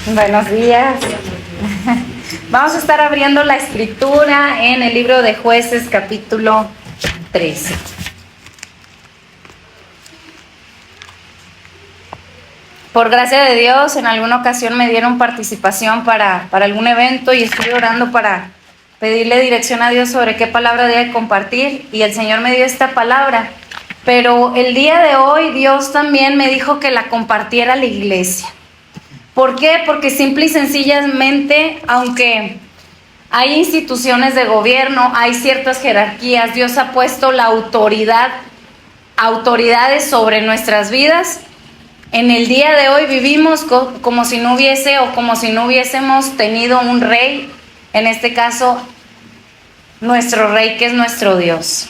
Buenos días. Vamos a estar abriendo la escritura en el libro de Jueces, capítulo 13. Por gracia de Dios, en alguna ocasión me dieron participación para algún evento y estoy orando para pedirle dirección a Dios sobre qué palabra debe compartir, y el Señor me dio esta palabra. Pero el día de hoy Dios también me dijo que la compartiera a la iglesia. ¿Por qué? Porque simple y sencillamente, aunque hay instituciones de gobierno, hay ciertas jerarquías, Dios ha puesto la autoridades sobre nuestras vidas. En el día de hoy vivimos como si no hubiese o como si no hubiésemos tenido un rey, en este caso nuestro rey, que es nuestro Dios.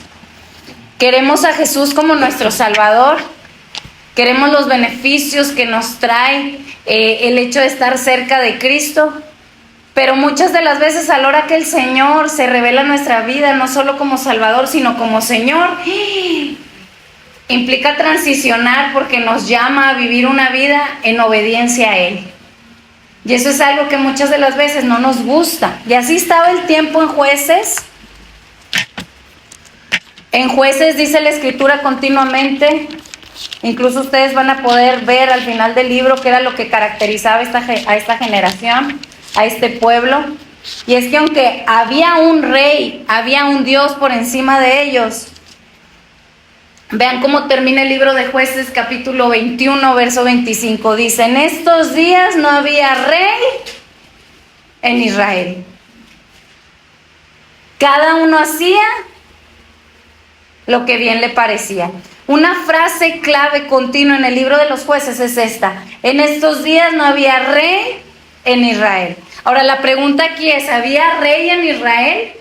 Queremos a Jesús como nuestro Salvador, queremos los beneficios que nos trae el hecho de estar cerca de Cristo, pero muchas de las veces a la hora que el Señor se revela en nuestra vida, no solo como Salvador, sino como Señor, implica transicionar porque nos llama a vivir una vida en obediencia a Él. Y eso es algo que muchas de las veces no nos gusta. Y así estaba el tiempo en Jueces. En Jueces dice la Escritura continuamente, incluso ustedes van a poder ver al final del libro qué era lo que caracterizaba a esta generación, a este pueblo. Y es que aunque había un rey, había un Dios por encima de ellos. Vean cómo termina el libro de Jueces, capítulo 21, verso 25. Dice: en estos días no había rey en Israel. Cada uno hacía lo que bien le parecía. Una frase clave continua en el libro de los Jueces es esta: en estos días no había rey en Israel. Ahora la pregunta aquí es: ¿había rey en Israel?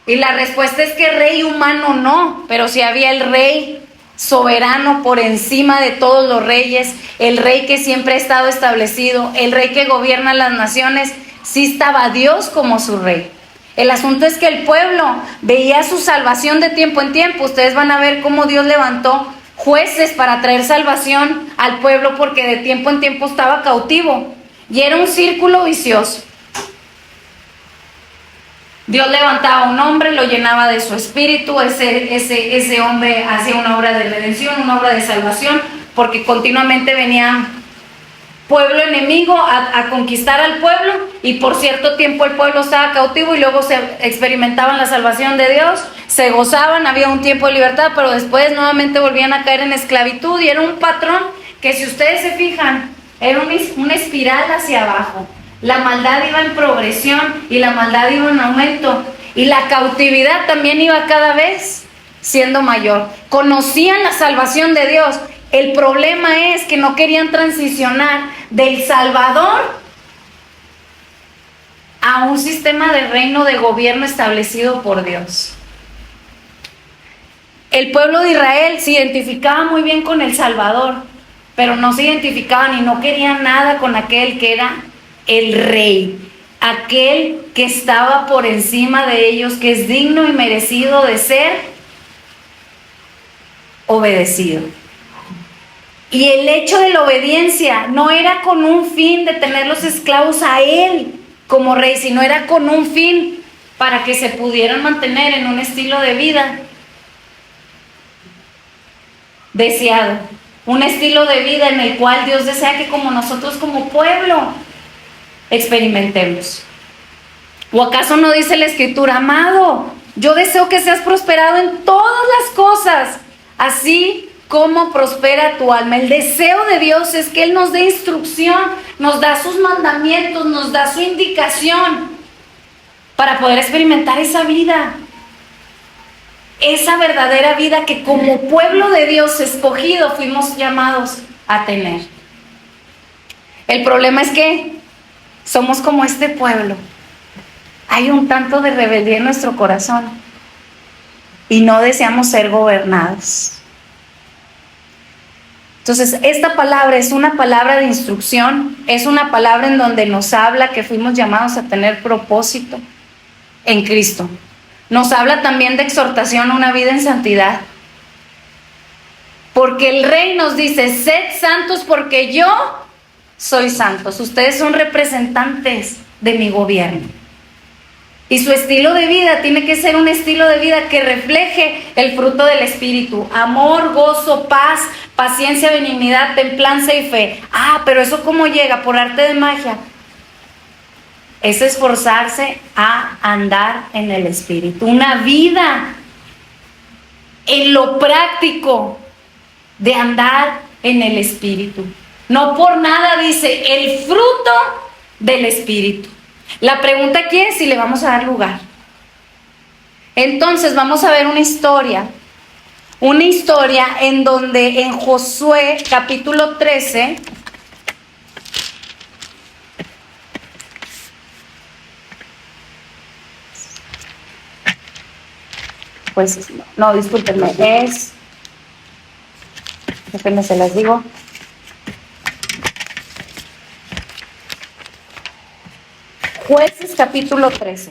Y la respuesta es que rey humano no, pero sí había el rey soberano por encima de todos los reyes, el rey que siempre ha estado establecido, el rey que gobierna las naciones. Sí estaba Dios como su rey. El asunto es que el pueblo veía su salvación de tiempo en tiempo. Ustedes van a ver cómo Dios levantó jueces para traer salvación al pueblo, porque de tiempo en tiempo estaba cautivo. Y era un círculo vicioso. Dios levantaba a un hombre, lo llenaba de su espíritu, ese hombre hacía una obra de redención, una obra de salvación, porque continuamente venía pueblo enemigo a conquistar al pueblo, y por cierto tiempo el pueblo estaba cautivo y luego se experimentaban la salvación de Dios, se gozaban, había un tiempo de libertad, pero después nuevamente volvían a caer en esclavitud, y era un patrón que, si ustedes se fijan, era una espiral hacia abajo. La maldad iba en progresión y la maldad iba en aumento, y la cautividad también iba cada vez siendo mayor. Conocían la salvación de Dios. El problema es que no querían transicionar del Salvador a un sistema de reino, de gobierno establecido por Dios. El pueblo de Israel se identificaba muy bien con el Salvador, pero no se identificaban y no querían nada con aquel que era el rey, aquel que estaba por encima de ellos, que es digno y merecido de ser obedecido. Y el hecho de la obediencia no era con un fin de tener los esclavos a él como rey, sino era con un fin para que se pudieran mantener en un estilo de vida deseado, un estilo de vida en el cual Dios desea que como nosotros como pueblo experimentemos. ¿O acaso no dice la Escritura: amado, yo deseo que seas prosperado en todas las cosas, así como prospera tu alma? El deseo de Dios es que Él nos dé instrucción, nos da sus mandamientos, nos da su indicación para poder experimentar esa vida, esa verdadera vida que como pueblo de Dios escogido fuimos llamados a tener. El problema es que somos como este pueblo. Hay un tanto de rebeldía en nuestro corazón y no deseamos ser gobernados. Entonces, esta palabra es una palabra de instrucción, es una palabra en donde nos habla que fuimos llamados a tener propósito en Cristo. Nos habla también de exhortación a una vida en santidad. Porque el Rey nos dice: sed santos porque yo sois santos. Ustedes son representantes de mi gobierno. Y su estilo de vida tiene que ser un estilo de vida que refleje el fruto del Espíritu: amor, gozo, paz, paciencia, benignidad, templanza y fe. Pero ¿eso cómo llega? ¿Por arte de magia? Es esforzarse a andar en el Espíritu. Una vida en lo práctico de andar en el Espíritu. No por nada dice el fruto del Espíritu. La pregunta aquí es si le vamos a dar lugar. Entonces vamos a ver una historia en donde en Josué capítulo 13, pues no, discúlpenme, déjenme se las digo. Jueces capítulo 13.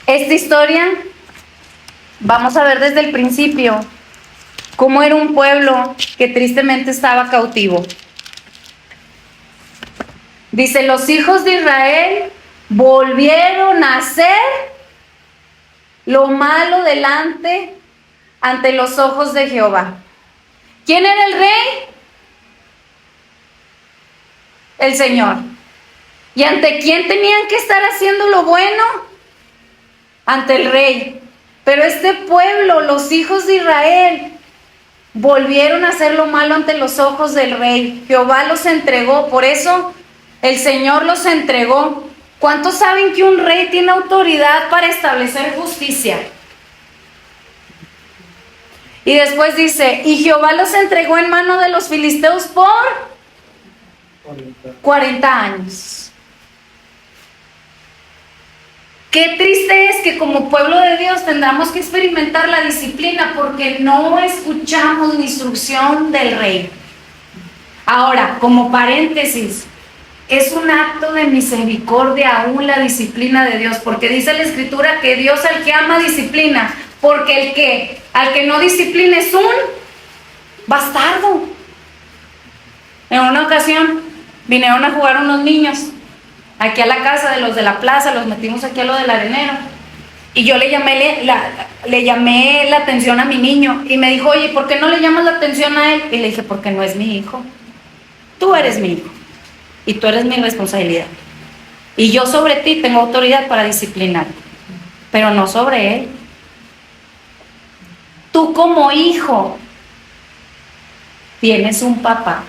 Esta historia vamos a ver desde el principio cómo era un pueblo que tristemente estaba cautivo. Dice: los hijos de Israel volvieron a hacer lo malo ante los ojos de Jehová. ¿Quién era el rey? El Señor. ¿Y ante quién tenían que estar haciendo lo bueno? Ante el rey. Pero este pueblo, los hijos de Israel, volvieron a hacer lo malo ante los ojos del rey. Jehová los entregó, por eso el Señor los entregó. ¿Cuántos saben que un rey tiene autoridad para establecer justicia? Y después dice: y Jehová los entregó en mano de los filisteos por 40 años. Qué triste es que como pueblo de Dios tendremos que experimentar la disciplina porque no escuchamos la instrucción del rey. Ahora, como paréntesis, es un acto de misericordia aún la disciplina de Dios, porque dice la Escritura que Dios al que ama disciplina, porque al que no disciplina es un bastardo. En una ocasión vinieron a jugar unos niños aquí a la casa de los de la plaza, los metimos aquí a lo del arenero, y yo le llamé la atención a mi niño, y me dijo: oye, ¿por qué no le llamas la atención a él? Y le dije: porque no es mi hijo, tú eres mi hijo, y tú eres mi responsabilidad, y yo sobre ti tengo autoridad para disciplinarte, pero no sobre él. Tú como hijo tienes un papá,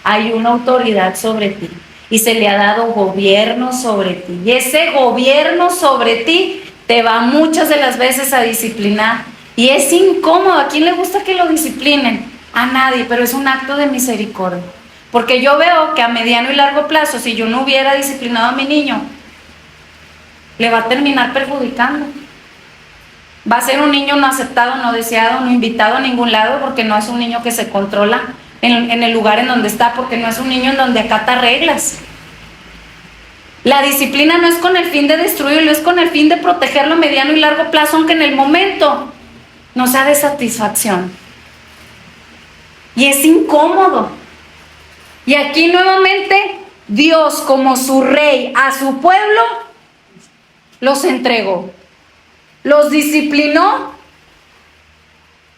hay una autoridad sobre ti, y se le ha dado gobierno sobre ti, y ese gobierno sobre ti te va muchas de las veces a disciplinar, y es incómodo. ¿A quién le gusta que lo disciplinen? A nadie, pero es un acto de misericordia, porque yo veo que a mediano y largo plazo, si yo no hubiera disciplinado a mi niño, le va a terminar perjudicando. Va a ser un niño no aceptado, no deseado, no invitado a ningún lado, porque no es un niño que se controla en el lugar en donde está, porque no es un niño en donde acata reglas. La disciplina no es con el fin de destruirlo, es con el fin de protegerlo a mediano y largo plazo, aunque en el momento no sea de satisfacción. Y es incómodo. Y aquí nuevamente Dios, como su rey a su pueblo, los entregó. Los disciplinó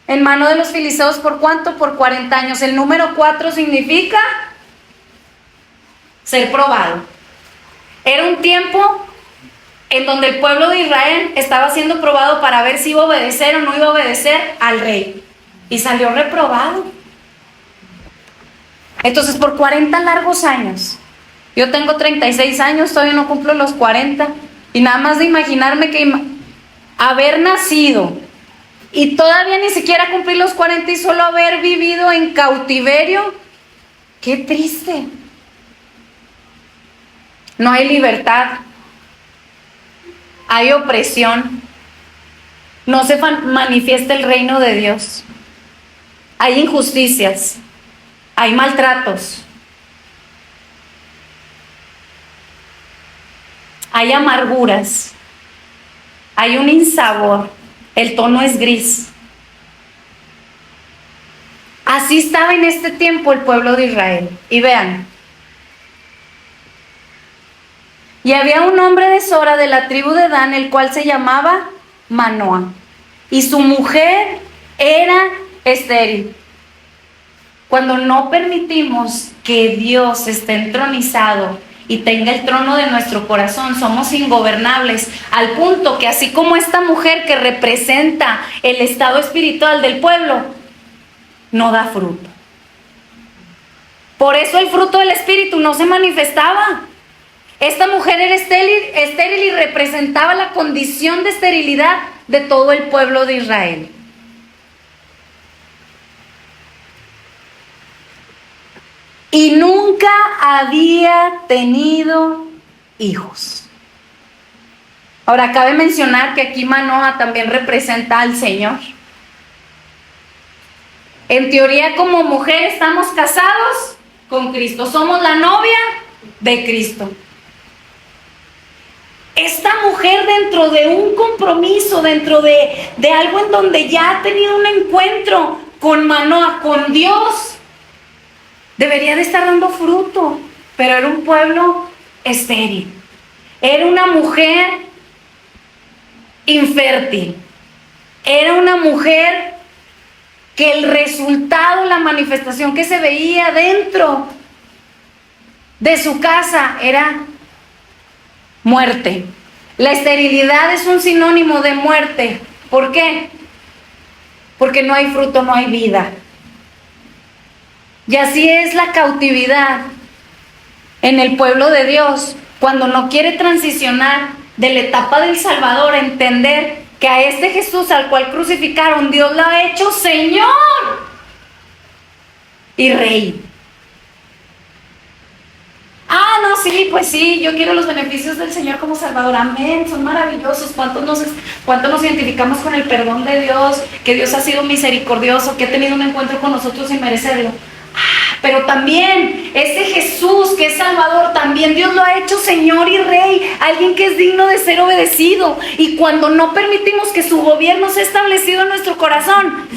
en mano de los filisteos. ¿Por cuánto? Por 40 años. El número 4 significa ser probado. Era un tiempo en donde el pueblo de Israel estaba siendo probado para ver si iba a obedecer o no iba a obedecer al rey. Y salió reprobado. Entonces, por 40 largos años. Yo tengo 36 años, todavía no cumplo los 40. Y nada más de imaginarme que haber nacido y todavía ni siquiera cumplir los 40 y solo haber vivido en cautiverio, qué triste. No hay libertad, hay opresión, no se manifiesta el reino de Dios, hay injusticias, hay maltratos. hay amarguras, hay un insabor, el tono es gris. Así estaba en este tiempo el pueblo de Israel. Y vean, y había un hombre de Sora de la tribu de Dan, el cual se llamaba Manoa, y su mujer era estéril. Cuando no permitimos que Dios esté entronizado y tenga el trono de nuestro corazón, somos ingobernables, al punto que así como esta mujer que representa el estado espiritual del pueblo, no da fruto. Por eso el fruto del Espíritu no se manifestaba. Esta mujer era estéril y representaba la condición de esterilidad de todo el pueblo de Israel. Y nunca había tenido hijos. Ahora, cabe mencionar que aquí Manoa también representa al Señor. En teoría, como mujer estamos casados con Cristo, somos la novia de Cristo. Esta mujer, dentro de un compromiso, dentro de algo en donde ya ha tenido un encuentro con Manoa, con Dios, debería de estar dando fruto, pero era un pueblo estéril. Era una mujer infértil. Era una mujer que el resultado, la manifestación que se veía dentro de su casa era muerte. La esterilidad es un sinónimo de muerte. ¿Por qué? Porque no hay fruto, no hay vida. Y así es la cautividad en el pueblo de Dios, cuando no quiere transicionar de la etapa del Salvador a entender que a este Jesús al cual crucificaron, Dios lo ha hecho Señor y Rey. Ah, no, sí, pues sí, yo quiero los beneficios del Señor como Salvador, amén, son maravillosos. ¿Cuántos nos identificamos con el perdón de Dios, que Dios ha sido misericordioso, que ha tenido un encuentro con nosotros sin merecerlo? Pero también ese Jesús que es Salvador, también Dios lo ha hecho Señor y Rey, alguien que es digno de ser obedecido. Y cuando no permitimos que su gobierno sea establecido en nuestro corazón,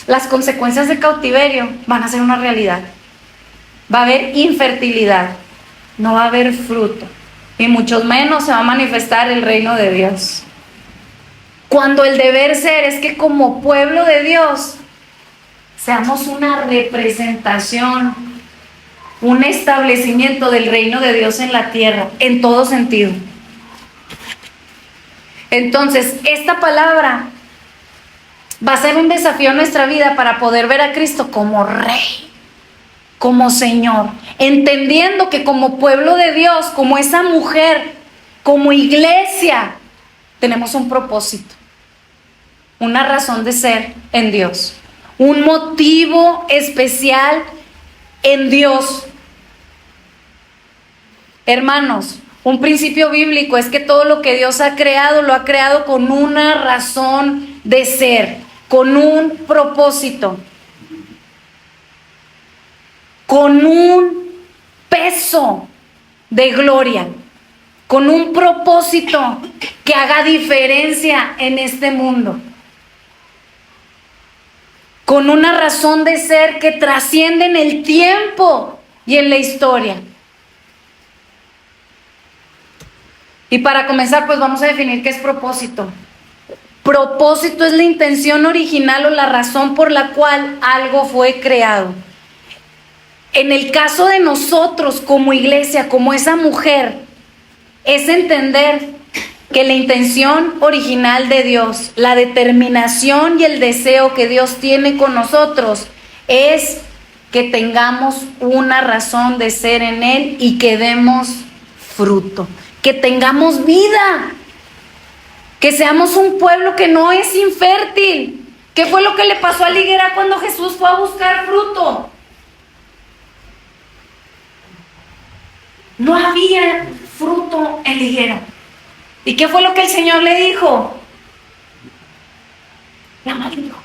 las consecuencias del cautiverio van a ser una realidad. Va a haber infertilidad, no va a haber fruto, y mucho menos se va a manifestar el reino de Dios. Cuando el deber ser es que como pueblo de Dios seamos una representación, un establecimiento del reino de Dios en la tierra, en todo sentido. Entonces, esta palabra va a ser un desafío en nuestra vida para poder ver a Cristo como Rey, como Señor, entendiendo que como pueblo de Dios, como esa mujer, como iglesia, tenemos un propósito, una razón de ser en Dios, un motivo especial en Dios. Hermanos, un principio bíblico es que todo lo que Dios ha creado, lo ha creado con una razón de ser, con un propósito, con un peso de gloria, con un propósito que haga diferencia en este mundo, con una razón de ser que trasciende en el tiempo y en la historia. Y para comenzar, pues vamos a definir qué es propósito. Propósito es la intención original o la razón por la cual algo fue creado. En el caso de nosotros como iglesia, como esa mujer, es entender que la intención original de Dios, la determinación y el deseo que Dios tiene con nosotros es que tengamos una razón de ser en Él y que demos fruto, que tengamos vida, que seamos un pueblo que no es infértil. ¿Qué fue lo que le pasó a la higuera cuando Jesús fue a buscar fruto? No había fruto en la higuera. ¿Y qué fue lo que el Señor le dijo? La maldijo.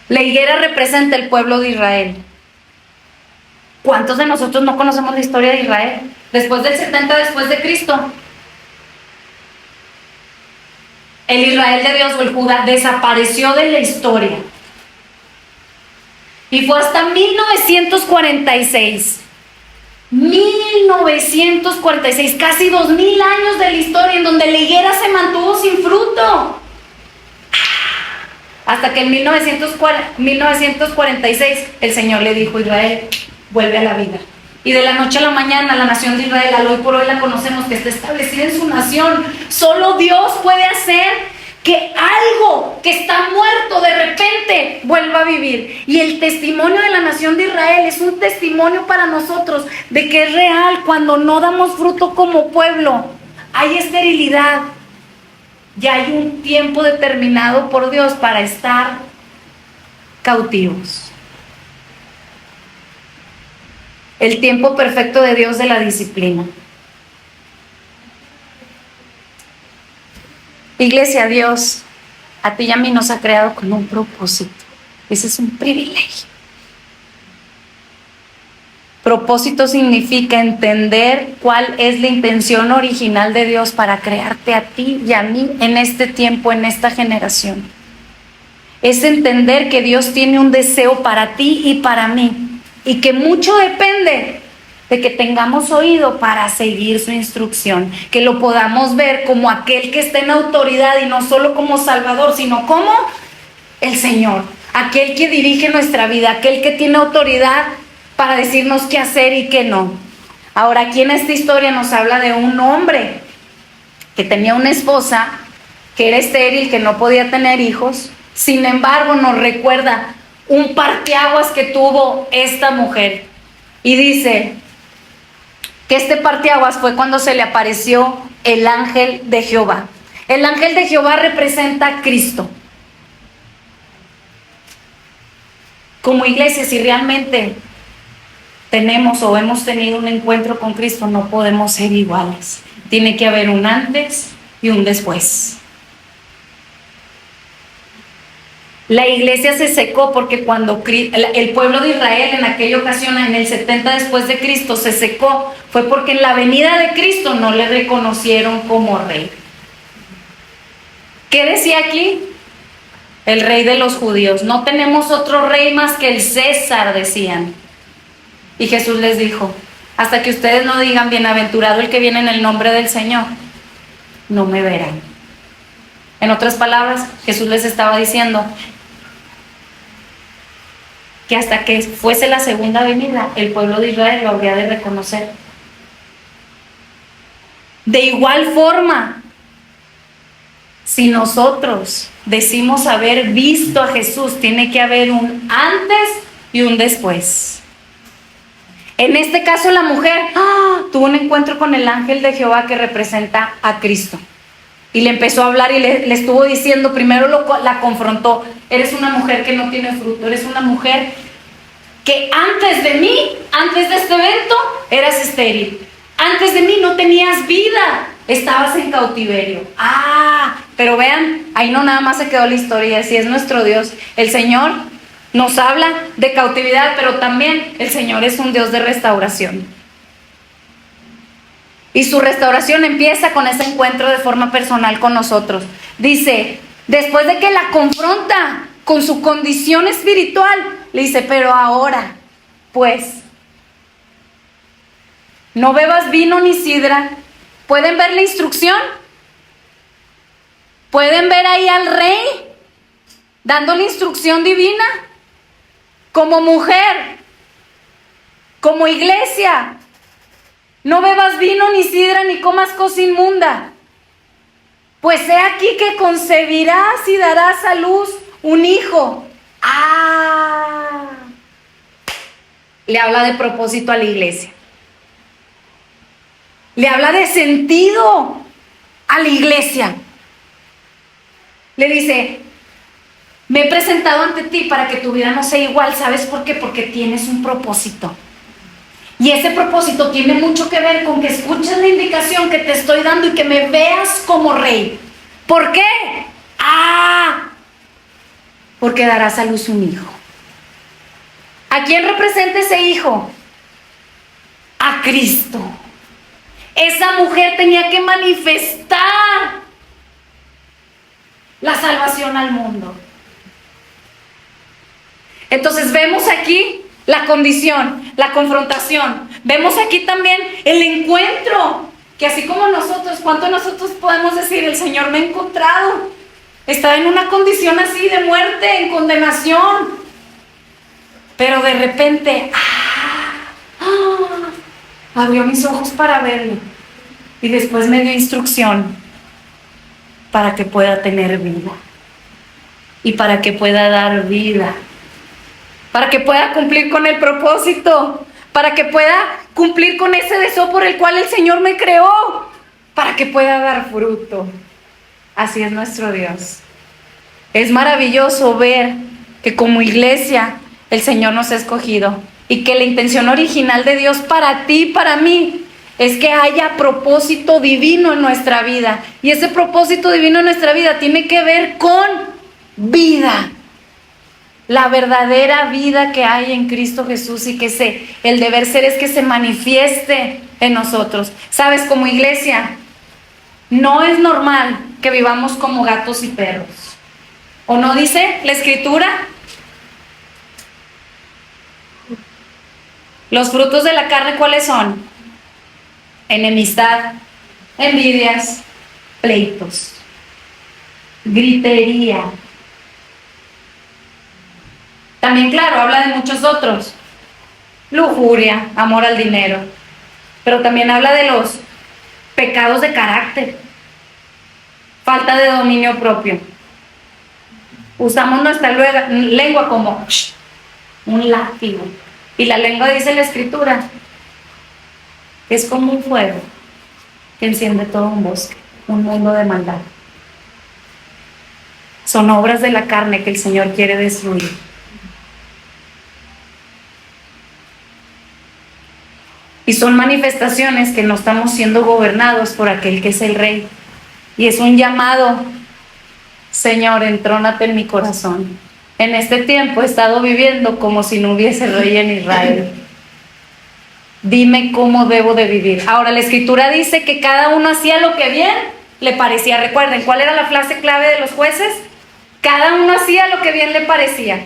La higuera representa el pueblo de Israel. ¿Cuántos de nosotros no conocemos la historia de Israel? Después del 70 después de Cristo, el Israel de Dios o el Judá desapareció de la historia. Y fue hasta 1946. 1946, casi 2000 años de la historia en donde la higuera se mantuvo sin fruto. Hasta que en 1946 el Señor le dijo a Israel, vuelve a la vida. Y de la noche a la mañana la nación de Israel, al hoy por hoy la conocemos, que está establecida en su nación. Solo Dios puede hacer que algo que está muerto de repente vuelva a vivir. Y el testimonio de la nación de Israel es un testimonio para nosotros de que es real. Cuando no damos fruto como pueblo, hay esterilidad. Ya hay un tiempo determinado por Dios para estar cautivos. El tiempo perfecto de Dios de la disciplina. Iglesia, Dios a ti y a mí nos ha creado con un propósito. Ese es un privilegio. Propósito significa entender cuál es la intención original de Dios para crearte a ti y a mí en este tiempo, en esta generación. Es entender que Dios tiene un deseo para ti y para mí, y que mucho depende de que tengamos oído para seguir su instrucción, que lo podamos ver como aquel que está en autoridad y no solo como Salvador, sino como el Señor, aquel que dirige nuestra vida, aquel que tiene autoridad para decirnos qué hacer y qué no. Ahora, aquí en esta historia nos habla de un hombre que tenía una esposa que era estéril, que no podía tener hijos. Sin embargo, nos recuerda un parteaguas que tuvo esta mujer. Y dice que este parteaguas fue cuando se le apareció el ángel de Jehová. El ángel de Jehová representa a Cristo. Como iglesia, si realmente tenemos o hemos tenido un encuentro con Cristo, no podemos ser iguales. Tiene que haber un antes y un después. La iglesia se secó porque cuando el pueblo de Israel en aquella ocasión, en el 70 después de Cristo, se secó, fue porque en la venida de Cristo no le reconocieron como rey. ¿Qué decía aquí? El rey de los judíos. No tenemos otro rey más que el César, decían. Y Jesús les dijo, hasta que ustedes no digan bienaventurado el que viene en el nombre del Señor, no me verán. En otras palabras, Jesús les estaba diciendo que hasta que fuese la segunda venida, el pueblo de Israel lo habría de reconocer. De igual forma, si nosotros decimos haber visto a Jesús, tiene que haber un antes y un después. En este caso, la mujer tuvo un encuentro con el ángel de Jehová que representa a Cristo. Y le empezó a hablar y le estuvo diciendo, primero la confrontó, eres una mujer que no tiene fruto, eres una mujer que antes de mí, antes de este evento, eras estéril. Antes de mí no tenías vida, estabas en cautiverio. Pero vean, ahí no nada más se quedó la historia, así es nuestro Dios. El Señor nos habla de cautividad, pero también el Señor es un Dios de restauración. Y su restauración empieza con ese encuentro de forma personal con nosotros. Dice, después de que la confronta con su condición espiritual, le dice, pero ahora, pues, no bebas vino ni sidra. ¿Pueden ver la instrucción? ¿Pueden ver ahí al rey dando la instrucción divina? Como mujer, como iglesia, no bebas vino ni sidra ni comas cosa inmunda. Pues he aquí que concebirás y darás a luz un hijo. Le habla de propósito a la iglesia. Le habla de sentido a la iglesia. Le dice, me he presentado ante ti para que tu vida no sea igual. ¿Sabes por qué? Porque tienes un propósito. Y ese propósito tiene mucho que ver con que escuches la indicación que te estoy dando y que me veas como rey. ¿Por qué? Porque darás a luz un hijo. ¿A quién representa ese hijo? a Cristo. Esa mujer tenía que manifestar la salvación al mundo. Entonces vemos aquí la condición, la confrontación. Vemos aquí también el encuentro, que así como nosotros, ¿cuánto nosotros podemos decir? El Señor me ha encontrado. Estaba en una condición así de muerte, en condenación. Pero de repente, abrió mis ojos para verlo. Y después me dio instrucción para que pueda tener vida. Y para que pueda dar vida. Para que pueda cumplir con el propósito. Para que pueda cumplir con ese deseo por el cual el Señor me creó. Para que pueda dar fruto. Así es nuestro Dios. Es maravilloso ver que como iglesia el Señor nos ha escogido. Y que la intención original de Dios para ti y para mí es que haya propósito divino en nuestra vida. Y ese propósito divino en nuestra vida tiene que ver con vida. La verdadera vida que hay en Cristo Jesús y que el deber ser es que se manifieste en nosotros. ¿Sabes? Como iglesia, no es normal que vivamos como gatos y perros. ¿O no dice la Escritura? Los frutos de la carne, ¿cuáles son? Enemistad, envidias, pleitos, gritería. También, claro, habla de muchos otros. Lujuria, amor al dinero. Pero también habla de los pecados de carácter. Falta de dominio propio. Usamos nuestra lengua como un látigo. Y la lengua, dice la Escritura, es como un fuego que enciende todo un bosque, un mundo de maldad. Son obras de la carne que el Señor quiere destruir. Y son manifestaciones que no estamos siendo gobernados por aquel que es el Rey. Y es un llamado: Señor, entrónate en mi corazón. En este tiempo he estado viviendo como si no hubiese rey en Israel. Dime cómo debo de vivir. Ahora, la Escritura dice que cada uno hacía lo que bien le parecía. Recuerden, ¿cuál era la frase clave de los jueces? Cada uno hacía lo que bien le parecía.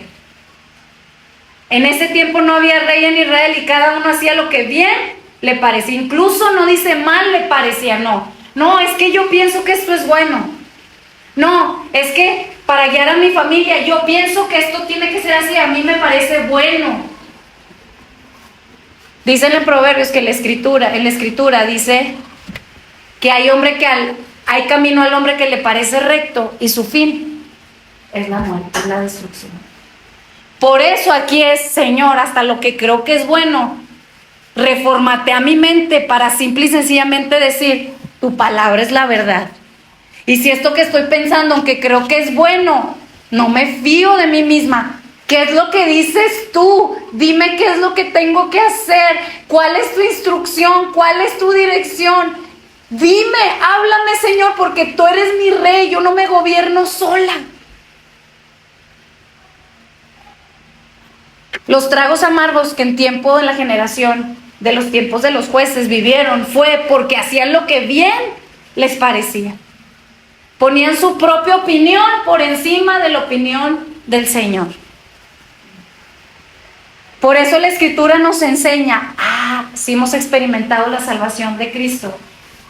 En ese tiempo no había rey en Israel y cada uno hacía lo que bien le parecía. Incluso no dice mal le parecía, no. No, es que yo pienso que esto es bueno. No, es que para guiar a mi familia yo pienso que esto tiene que ser así, a mí me parece bueno. Dice en el Proverbios que en la escritura dice que hay camino al hombre que le parece recto y su fin es la muerte, es la destrucción. Por eso aquí es: Señor, hasta lo que creo que es bueno, reformatea mi mente para simple y sencillamente decir: tu palabra es la verdad. Y si esto que estoy pensando, aunque creo que es bueno, no me fío de mí misma. ¿Qué es lo que dices tú? Dime qué es lo que tengo que hacer. ¿Cuál es tu instrucción? ¿Cuál es tu dirección? Dime, háblame, Señor, porque tú eres mi rey. Yo no me gobierno sola. Los tragos amargos que en tiempo de la generación, de los tiempos de los jueces vivieron, fue porque hacían lo que bien les parecía. Ponían su propia opinión por encima de la opinión del Señor. Por eso la Escritura nos enseña: si hemos experimentado la salvación de Cristo,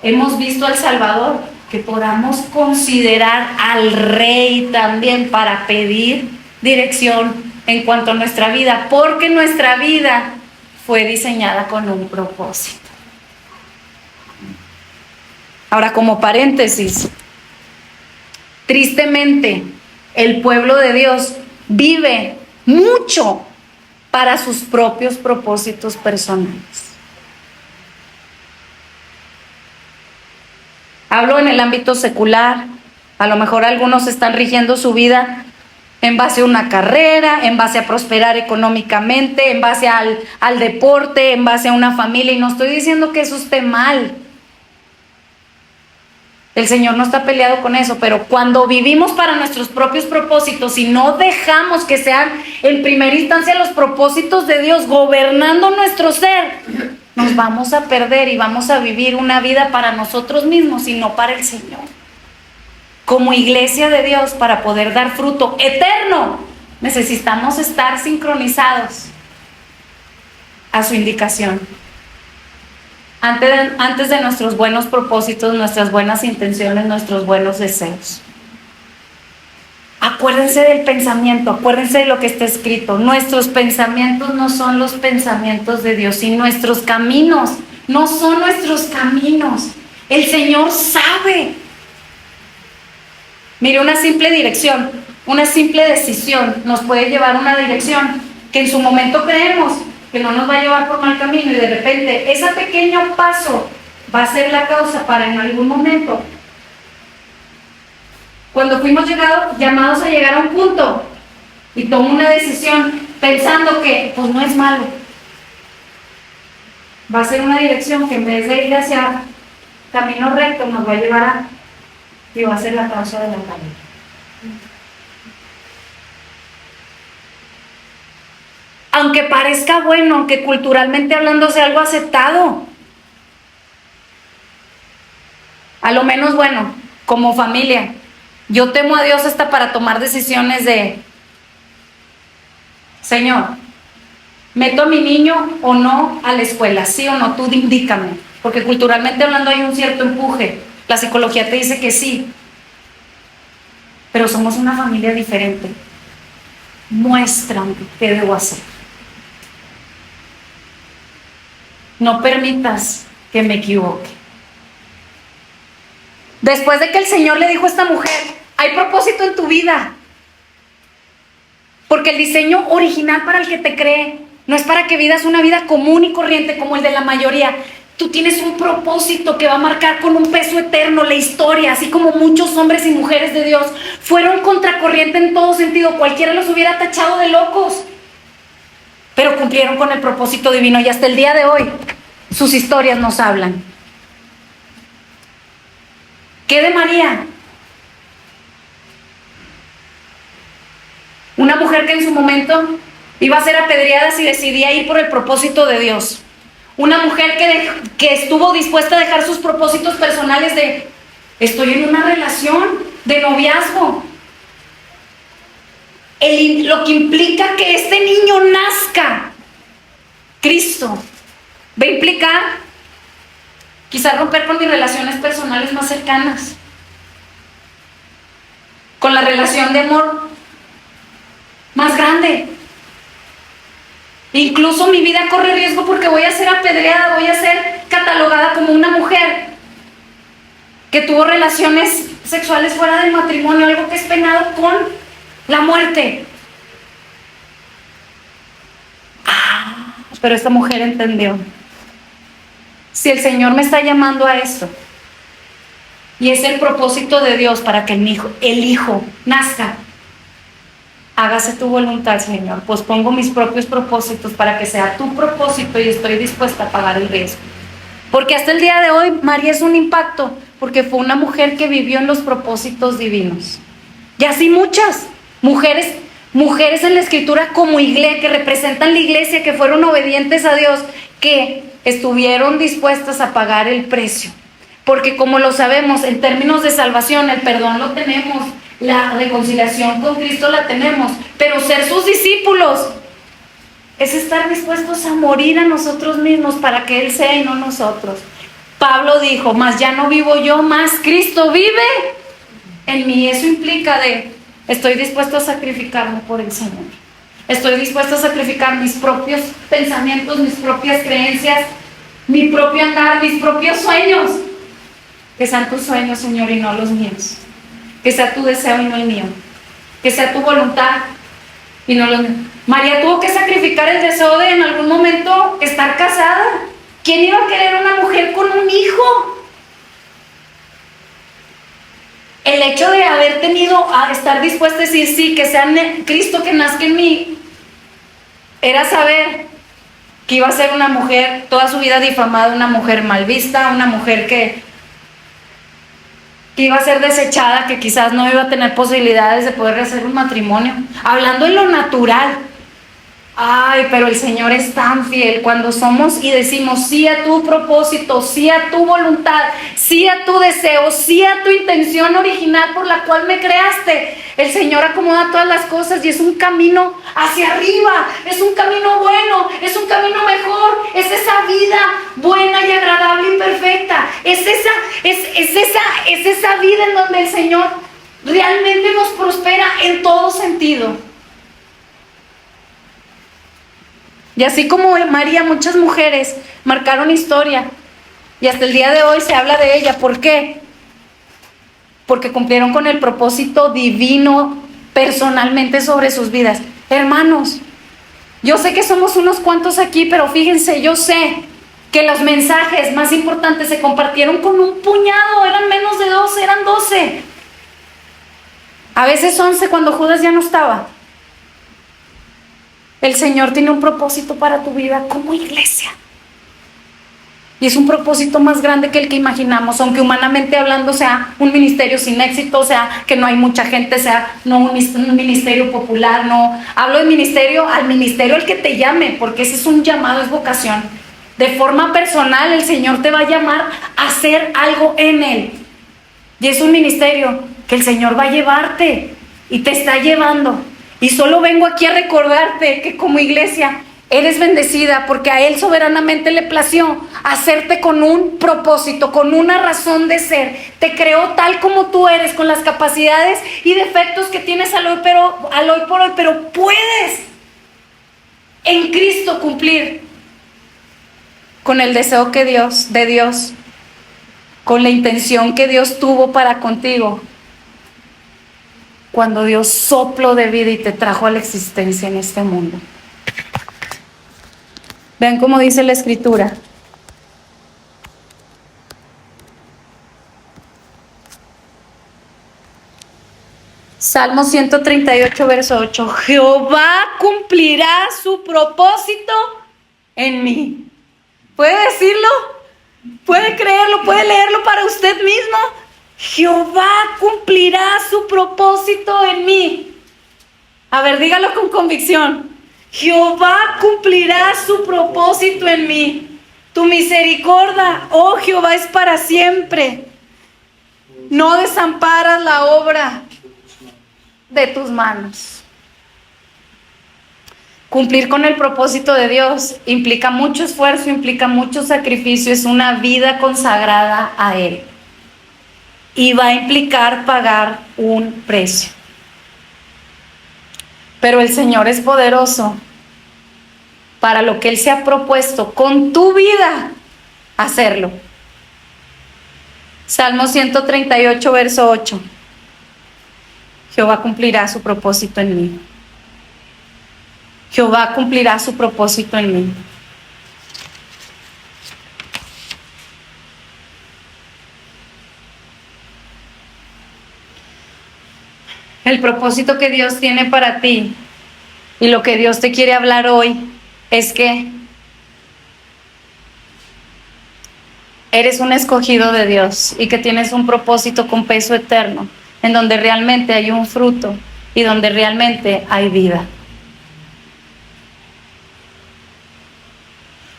hemos visto al Salvador, que podamos considerar al Rey también para pedir dirección en cuanto a nuestra vida, porque nuestra vida fue diseñada con un propósito. Ahora, como paréntesis, tristemente, el pueblo de Dios vive mucho para sus propios propósitos personales. Hablo en el ámbito secular. A lo mejor algunos están rigiendo su vida en base a una carrera, en base a prosperar económicamente, en base al deporte, en base a una familia. Y no estoy diciendo que eso esté mal. El Señor no está peleado con eso, pero cuando vivimos para nuestros propios propósitos y no dejamos que sean en primera instancia los propósitos de Dios gobernando nuestro ser, nos vamos a perder y vamos a vivir una vida para nosotros mismos y no para el Señor. Como iglesia de Dios, para poder dar fruto eterno, necesitamos estar sincronizados a su indicación. Antes de nuestros buenos propósitos, nuestras buenas intenciones, nuestros buenos deseos. Acuérdense del pensamiento, acuérdense de lo que está escrito. Nuestros pensamientos no son los pensamientos de Dios, y nuestros caminos no son nuestros caminos. El Señor sabe. Mire, una simple dirección, una simple decisión nos puede llevar a una dirección que en su momento creemos que no nos va a llevar por mal camino, y de repente ese pequeño paso va a ser la causa para en algún momento, cuando fuimos llamados a llegar a un punto y tomo una decisión pensando que pues no es malo, va a ser una dirección que en vez de ir hacia camino recto nos va a llevar y va a ser la causa de la caída. Aunque parezca bueno, aunque culturalmente hablando sea algo aceptado, a lo menos bueno, como familia, yo temo a Dios hasta para tomar decisiones de: Señor, ¿meto a mi niño o no a la escuela? ¿Sí o no? Tú indícame. Porque culturalmente hablando hay un cierto empuje. La psicología te dice que sí. Pero somos una familia diferente. Muéstrame qué debo hacer. No permitas que me equivoque. Después de que el Señor le dijo a esta mujer: hay propósito en tu vida. Porque el diseño original para el que te cree no es para que vivas una vida común y corriente como el de la mayoría. Tú tienes un propósito que va a marcar con un peso eterno la historia, así como muchos hombres y mujeres de Dios fueron contracorriente en todo sentido. Cualquiera los hubiera tachado de locos, pero cumplieron con el propósito divino, y hasta el día de hoy sus historias nos hablan. ¿Qué de María? Una mujer que en su momento iba a ser apedreada si decidía ir por el propósito de Dios. Una mujer que estuvo dispuesta a dejar sus propósitos personales de: estoy en una relación de noviazgo. Lo que implica que este niño nazca, Cristo, va a implicar quizás romper con mis relaciones personales más cercanas, con la relación de amor más grande. Incluso mi vida corre riesgo porque voy a ser apedreada, voy a ser catalogada como una mujer que tuvo relaciones sexuales fuera del matrimonio, algo que es penado con la muerte. Pero esta mujer entendió: si el Señor me está llamando a esto, y es el propósito de Dios para que el hijo nazca, hágase tu voluntad, Señor. Pues pongo mis propios propósitos para que sea tu propósito, y estoy dispuesta a pagar el riesgo. Porque hasta el día de hoy María es un impacto, porque fue una mujer que vivió en los propósitos divinos. Y así muchas mujeres en la Escritura como iglesia, que representan la iglesia, que fueron obedientes a Dios, que estuvieron dispuestas a pagar el precio. Porque como lo sabemos, en términos de salvación, el perdón lo tenemos, la reconciliación con Cristo la tenemos, pero ser sus discípulos es estar dispuestos a morir a nosotros mismos para que Él sea y no nosotros. Pablo dijo: mas ya no vivo yo, mas Cristo vive en mí. Eso implica estoy dispuesto a sacrificarme por el Señor. Estoy dispuesto a sacrificar mis propios pensamientos, mis propias creencias, mi propio andar, mis propios sueños. Que sean tus sueños, Señor, y no los míos. Que sea tu deseo y no el mío. Que sea tu voluntad y no los míos. María tuvo que sacrificar el deseo de en algún momento estar casada. ¿Quién iba a querer una mujer con un hijo? El hecho de haber tenido a estar dispuesta a decir sí, que sea Cristo que nazca en mí, era saber que iba a ser una mujer toda su vida difamada, una mujer mal vista, una mujer que iba a ser desechada, que quizás no iba a tener posibilidades de poder hacer un matrimonio. Hablando en lo natural, Ay, pero el Señor es tan fiel cuando somos y decimos sí a tu propósito, sí a tu voluntad, sí a tu deseo, sí a tu intención original por la cual me creaste. El Señor acomoda todas las cosas y es un camino hacia arriba, es un camino bueno, es un camino mejor, es esa vida buena y agradable y perfecta, es esa vida en donde el Señor realmente nos prospera en todo sentido. Y así como María, muchas mujeres marcaron historia y hasta el día de hoy se habla de ella. ¿Por qué? Porque cumplieron con el propósito divino personalmente sobre sus vidas. Hermanos, yo sé que somos unos cuantos aquí, pero fíjense, yo sé que los mensajes más importantes se compartieron con un puñado, eran menos de 12, eran 12. A veces 11 cuando Judas ya no estaba. El Señor tiene un propósito para tu vida como iglesia. Y es un propósito más grande que el que imaginamos, aunque humanamente hablando sea un ministerio sin éxito, sea que no hay mucha gente, sea no un ministerio popular, no. Hablo de ministerio al que te llame, porque ese es un llamado, es vocación. De forma personal el Señor te va a llamar a hacer algo en Él. Y es un ministerio que el Señor va a llevarte y te está llevando. Y solo vengo aquí a recordarte que como iglesia eres bendecida porque a Él soberanamente le plació hacerte con un propósito, con una razón de ser. Te creó tal como tú eres, con las capacidades y defectos que tienes al hoy por hoy, pero puedes en Cristo cumplir con el deseo de Dios, con la intención que Dios tuvo para contigo. Cuando Dios sopló de vida y te trajo a la existencia en este mundo. Vean cómo dice la Escritura. Salmo 138, verso 8. Jehová cumplirá su propósito en mí. ¿Puede decirlo? ¿Puede creerlo? ¿Puede leerlo para usted mismo? Jehová cumplirá su propósito en mí. A ver, dígalo con convicción. Jehová cumplirá su propósito en mí. Tu misericordia, oh Jehová, es para siempre. No desamparas la obra de tus manos. Cumplir con el propósito de Dios implica mucho esfuerzo, implica mucho sacrificio, es una vida consagrada a Él. Y va a implicar pagar un precio. Pero el Señor es poderoso para lo que Él se ha propuesto con tu vida, hacerlo. Salmo 138, verso 8. Jehová cumplirá su propósito en mí. Jehová cumplirá su propósito en mí. El propósito que Dios tiene para ti y lo que Dios te quiere hablar hoy es que eres un escogido de Dios y que tienes un propósito con peso eterno, en donde realmente hay un fruto y donde realmente hay vida.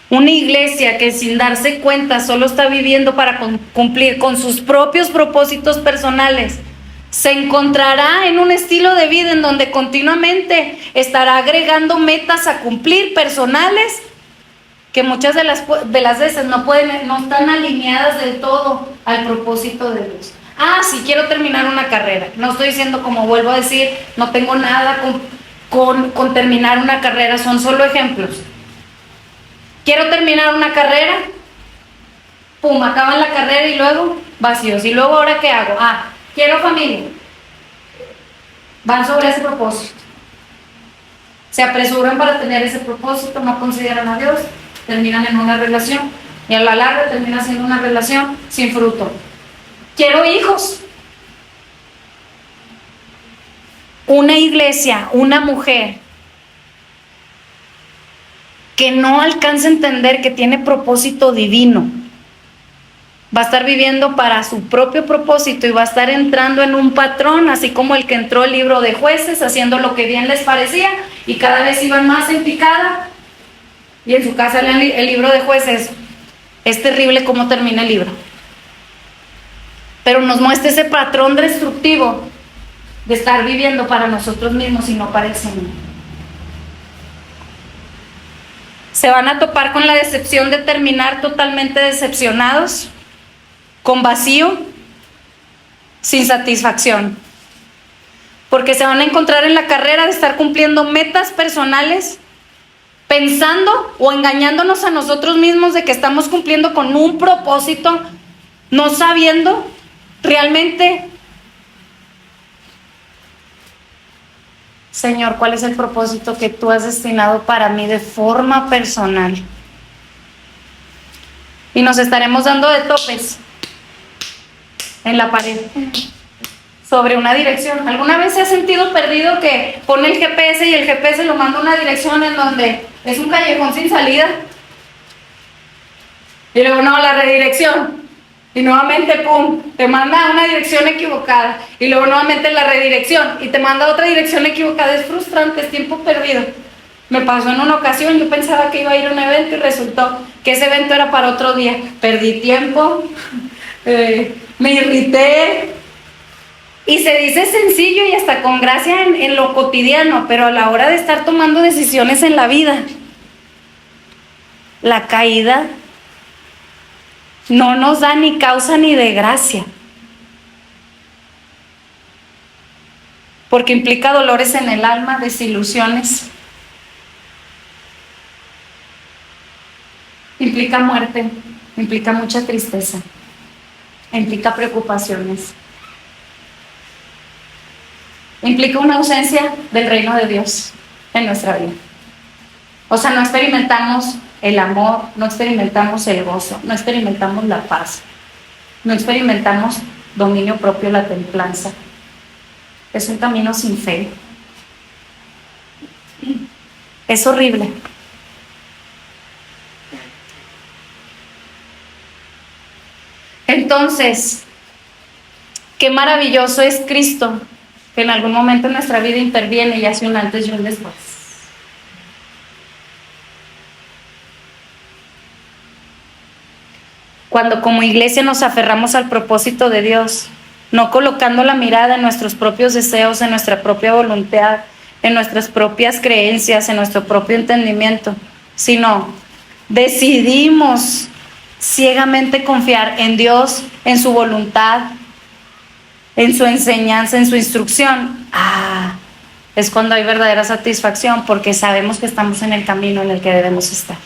Una iglesia que sin darse cuenta solo está viviendo para cumplir con sus propios propósitos personales, se encontrará en un estilo de vida en donde continuamente estará agregando metas a cumplir personales que muchas de las veces no están alineadas del todo al propósito de Dios. Si quiero terminar una carrera. No estoy diciendo, como vuelvo a decir, no tengo nada con terminar una carrera, son solo ejemplos. Quiero terminar una carrera, pum, acaban la carrera y luego vacíos. Y luego, ¿ahora qué hago? Quiero familia. Van sobre ese propósito. Se apresuran para tener ese propósito, no consideran a Dios, terminan en una relación y a la larga termina siendo una relación sin fruto. Quiero hijos. Una iglesia, una mujer que no alcanza a entender que tiene propósito divino, va a estar viviendo para su propio propósito y va a estar entrando en un patrón, así como el que entró el libro de Jueces, haciendo lo que bien les parecía, y cada vez iban más en picada. Y en su casa lean el libro de Jueces. Es terrible cómo termina el libro, pero nos muestra ese patrón destructivo de estar viviendo para nosotros mismos y no para el Señor. Se van a topar con la decepción de terminar totalmente decepcionados, con vacío, sin satisfacción, porque se van a encontrar en la carrera de estar cumpliendo metas personales, pensando o engañándonos a nosotros mismos de que estamos cumpliendo con un propósito, no sabiendo realmente, Señor, ¿cuál es el propósito que tú has destinado para mí de forma personal? Y nos estaremos dando de topes en la pared sobre una dirección. ¿Alguna vez se ha sentido perdido que pone el GPS y el GPS lo manda a una dirección en donde es un callejón sin salida? Y luego no, la redirección. Y nuevamente, pum, te manda a una dirección equivocada. Y luego nuevamente la redirección. Y te manda a otra dirección equivocada. Es frustrante, es tiempo perdido. Me pasó en una ocasión, yo pensaba que iba a ir a un evento y resultó que ese evento era para otro día. Perdí tiempo, me irrité. Y se dice sencillo y hasta con gracia en lo cotidiano, pero a la hora de estar tomando decisiones en la vida, la caída no nos da ni causa ni de gracia, porque implica dolores en el alma, desilusiones, implica muerte, implica mucha tristeza, implica preocupaciones, implica una ausencia del reino de Dios en nuestra vida. O sea, no experimentamos el amor, no experimentamos el gozo, no experimentamos la paz, no experimentamos dominio propio, la templanza. Es un camino sin fe. Es horrible. Entonces, qué maravilloso es Cristo, que en algún momento en nuestra vida interviene y hace un antes y un después. Cuando como iglesia nos aferramos al propósito de Dios, no colocando la mirada en nuestros propios deseos, en nuestra propia voluntad, en nuestras propias creencias, en nuestro propio entendimiento, sino decidimos ciegamente confiar en Dios, en su voluntad, en su enseñanza, en su instrucción, es cuando hay verdadera satisfacción, porque sabemos que estamos en el camino en el que debemos estar.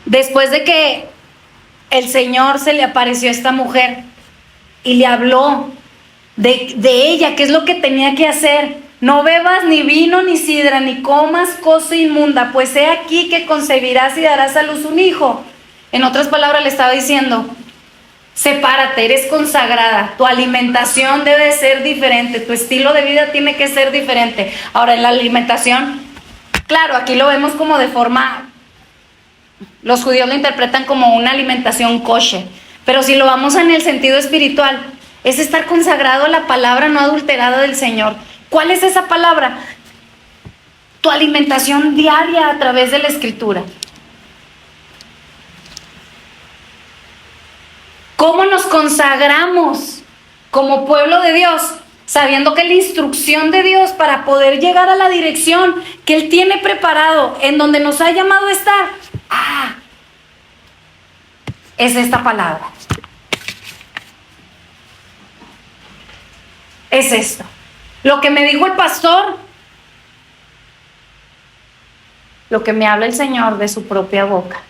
Después de que el Señor se le apareció a esta mujer y le habló de ella, qué es lo que tenía que hacer: no bebas ni vino ni sidra, ni comas cosa inmunda, pues he aquí que concebirás y darás a luz un hijo. En otras palabras le estaba diciendo: sepárate, eres consagrada, tu alimentación debe ser diferente, tu estilo de vida tiene que ser diferente. Ahora, en la alimentación, claro, aquí lo vemos como de forma, los judíos lo interpretan como una alimentación kosher, pero si lo vamos en el sentido espiritual, es estar consagrado a la palabra no adulterada del Señor. ¿Cuál es esa palabra? Tu alimentación diaria a través de la Escritura. ¿Cómo nos consagramos como pueblo de Dios? Sabiendo que la instrucción de Dios para poder llegar a la dirección que Él tiene preparado, en donde nos ha llamado a estar, es esta palabra. Es esto. Lo que me dijo el pastor, lo que me habla el Señor de su propia boca.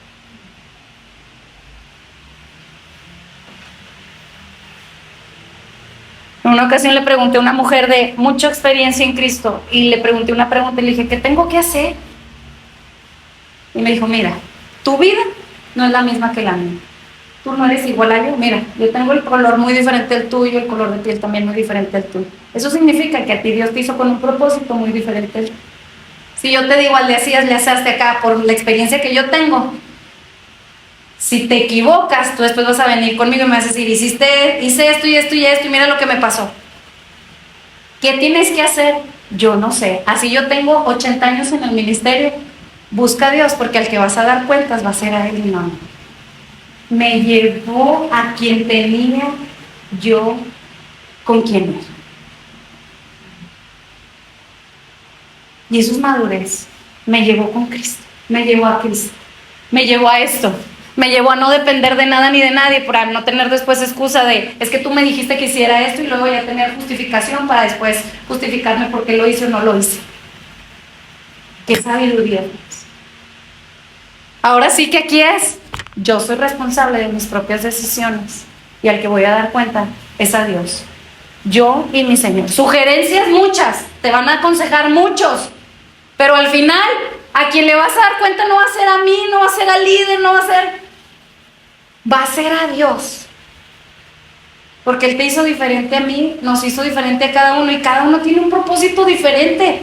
En una ocasión le pregunté a una mujer de mucha experiencia en Cristo y le pregunté una pregunta y le dije: ¿qué tengo que hacer? Y me dijo: mira, tu vida no es la misma que la mía. Tú no eres igual a yo. Mira, yo tengo el color muy diferente al tuyo, el color de piel también muy diferente al tuyo. Eso significa que a ti Dios te hizo con un propósito muy diferente. Si yo te digo al de así, le haces acá, por la experiencia que yo tengo, si te equivocas, tú después vas a venir conmigo y me vas a decir, hice esto y esto y esto y mira lo que me pasó. ¿Qué tienes que hacer? Yo no sé. Así yo tengo 80 años en el ministerio. Busca a Dios, porque al que vas a dar cuentas va a ser a Él y no a mí. Me llevó a quien tenía yo con quien era. Y eso es madurez. Me llevó con Cristo, me llevó a Cristo, me llevó a esto, me llevó a no depender de nada ni de nadie, para no tener después excusa de, es que tú me dijiste que hiciera esto, y luego ya tener justificación para después justificarme porque lo hice o no lo hice. Qué sabiduría. Ahora sí que aquí es, yo soy responsable de mis propias decisiones, y al que voy a dar cuenta es a Dios. Yo y mi Señor. Sugerencias muchas, te van a aconsejar muchos, pero al final, a quien le vas a dar cuenta no va a ser a mí, no va a ser al líder, no va a ser a Dios. Porque Él te hizo diferente a mí, nos hizo diferente a cada uno, y cada uno tiene un propósito diferente.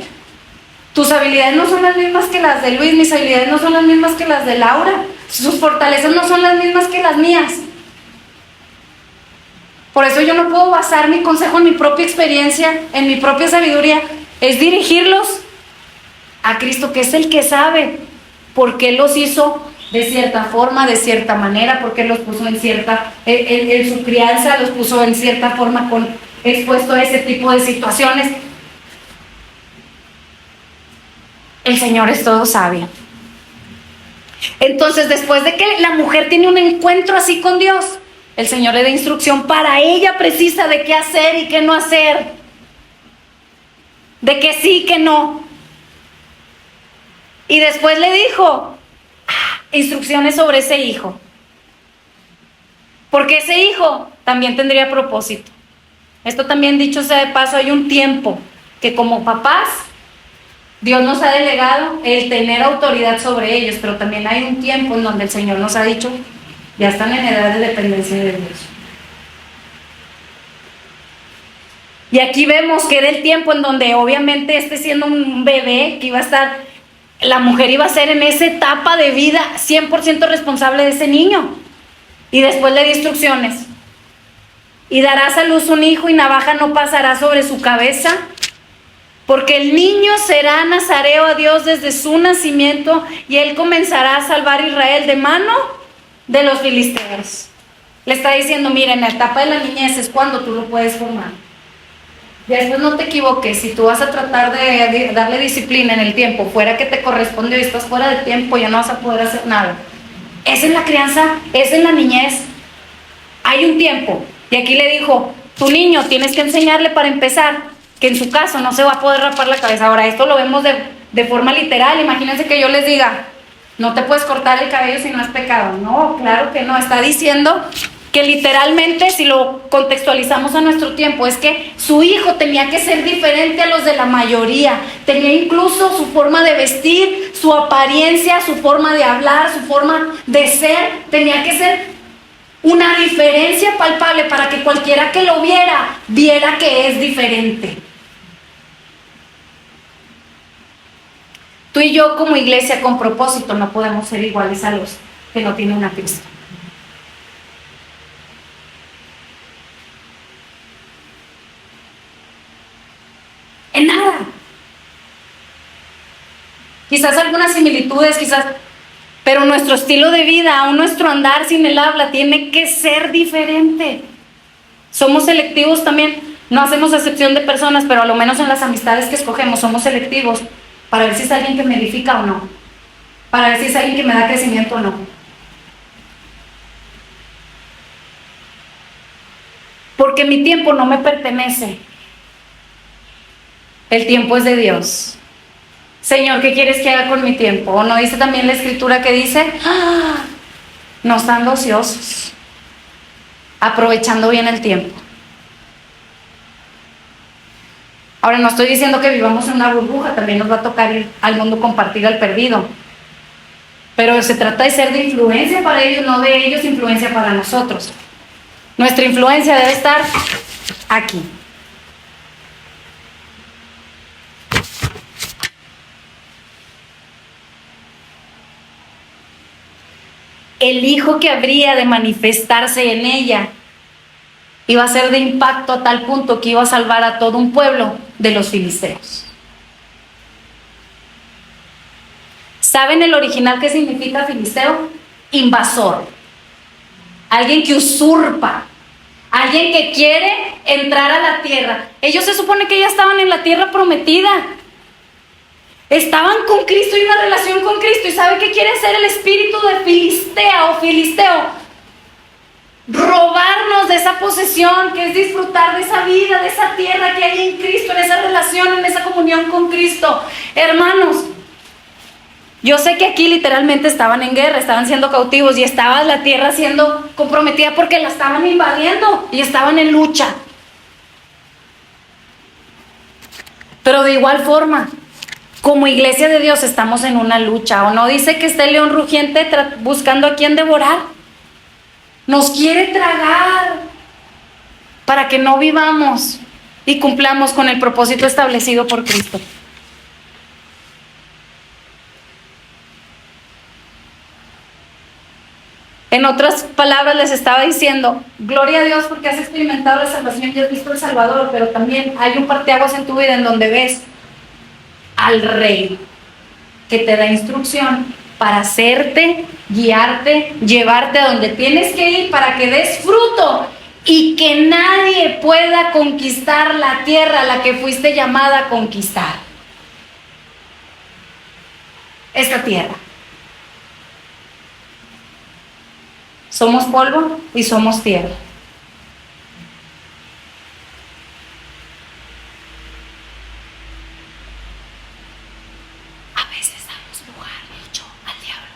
Tus habilidades no son las mismas que las de Luis, mis habilidades no son las mismas que las de Laura, sus fortalezas no son las mismas que las mías. Por eso yo no puedo basar mi consejo en mi propia experiencia, en mi propia sabiduría. Es dirigirlos a Cristo, que es el que sabe por qué los hizo de cierta forma, de cierta manera, por qué los puso en su crianza, los puso en cierta forma expuesto a ese tipo de situaciones. El Señor es todo sabio. Entonces, después de que la mujer tiene un encuentro así con Dios, el Señor le da instrucción para ella precisa de qué hacer y qué no hacer, de qué sí y qué no. Y después le dijo instrucciones sobre ese hijo, porque ese hijo también tendría propósito. Esto también, dicho sea de paso, hay un tiempo que como papás Dios nos ha delegado el tener autoridad sobre ellos, pero también hay un tiempo en donde el Señor nos ha dicho, ya están en edad de dependencia de Dios. Y aquí vemos que era el tiempo en donde obviamente siendo un bebé, que iba a estar, la mujer iba a ser en esa etapa de vida 100% responsable de ese niño. Y después le dio instrucciones. Y darás a luz un hijo y navaja no pasará sobre su cabeza, porque el niño será nazareo a Dios desde su nacimiento, y él comenzará a salvar a Israel de mano de los filisteos. Le está diciendo, mira, en la etapa de la niñez es cuando tú lo puedes formar. Y después no te equivoques, si tú vas a tratar de darle disciplina en el tiempo fuera que te correspondió y estás fuera del tiempo, ya no vas a poder hacer nada. Es en la crianza, es en la niñez. Hay un tiempo. Y aquí le dijo, tu niño tienes que enseñarle para empezar que en su caso no se va a poder rapar la cabeza. Ahora, esto lo vemos de forma literal. Imagínense que yo les diga, no te puedes cortar el cabello si no has pecado. No, claro que no. Está diciendo que literalmente, si lo contextualizamos a nuestro tiempo, es que su hijo tenía que ser diferente a los de la mayoría. Tenía incluso su forma de vestir, su apariencia, su forma de hablar, su forma de ser. Tenía que ser una diferencia palpable para que cualquiera que lo viera que es diferente. Tú y yo como iglesia con propósito no podemos ser iguales a los que no tienen a Cristo. En nada. Quizás algunas similitudes, pero nuestro estilo de vida, aún nuestro andar sin el habla, tiene que ser diferente. Somos selectivos también, no hacemos excepción de personas, pero a lo menos en las amistades que escogemos somos selectivos para ver si es alguien que me edifica o no, para ver si es alguien que me da crecimiento o no. Porque mi tiempo no me pertenece. El tiempo es de Dios. Señor, ¿qué quieres que haga con mi tiempo? ¿O no dice también la escritura que dice, no estando ociosos, aprovechando bien el tiempo? Ahora, no estoy diciendo que vivamos en una burbuja, también nos va a tocar ir al mundo, compartir al perdido. Pero se trata de ser de influencia para ellos, no de ellos influencia para nosotros. Nuestra influencia debe estar aquí. el hijo que habría de manifestarse en ella iba a ser de impacto a tal punto que iba a salvar a todo un pueblo de los filisteos. ¿Saben el original qué significa filisteo? Invasor. Alguien que usurpa. Alguien que quiere entrar a la tierra. Ellos se supone que ya estaban en la tierra prometida. Estaban con Cristo y una relación con Cristo. ¿Y sabe qué quiere hacer el espíritu de Filistea o filisteo? Robarnos de esa posesión que es disfrutar de esa vida, de esa tierra que hay en Cristo, en esa relación, en esa comunión con Cristo. Hermanos, yo sé que aquí literalmente estaban en guerra, estaban siendo cautivos y estaba la tierra siendo comprometida porque la estaban invadiendo y estaban en lucha. Pero de igual forma, como iglesia de Dios estamos en una lucha. ¿O no dice que está el león rugiente buscando a quién devorar? Nos quiere tragar para que no vivamos y cumplamos con el propósito establecido por Cristo. En otras palabras les estaba diciendo, gloria a Dios porque has experimentado la salvación y has visto el Salvador, pero también hay un parteaguas en tu vida en donde ves al Rey que te da instrucción para hacerte, guiarte, llevarte a donde tienes que ir para que des fruto y que nadie pueda conquistar la tierra a la que fuiste llamada a conquistar. Esta tierra. Somos polvo y somos tierra. A veces damos lugar mucho al diablo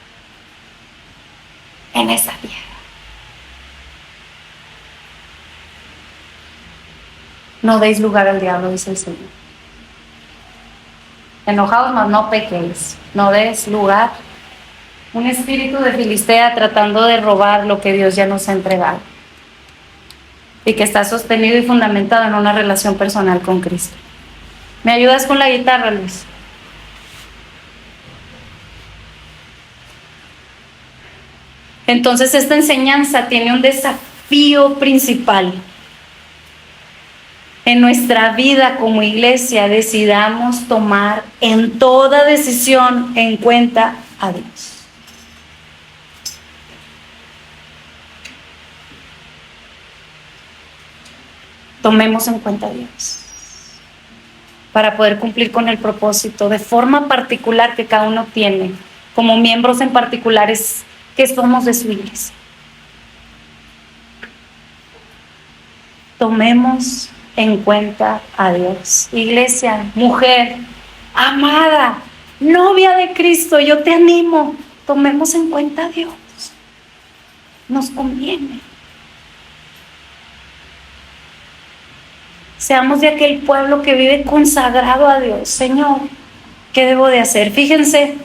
en esa tierra. No deis lugar al diablo, dice el Señor. Enojaos, mas no pequéis. No des lugar. Un espíritu de Filistea tratando de robar lo que Dios ya nos ha entregado. Y que está sostenido y fundamentado en una relación personal con Cristo. ¿Me ayudas con la guitarra, Luis? Entonces esta enseñanza tiene un desafío principal. En nuestra vida como iglesia decidamos tomar en toda decisión en cuenta a Dios. Tomemos en cuenta a Dios para poder cumplir con el propósito de forma particular que cada uno tiene como miembros en particulares que somos de su iglesia. Tomemos en cuenta a Dios. Iglesia, mujer, amada, novia de Cristo, yo te animo, tomemos en cuenta a Dios. Nos conviene. Seamos de aquel pueblo que vive consagrado a Dios. Señor, ¿qué debo de hacer? Fíjense,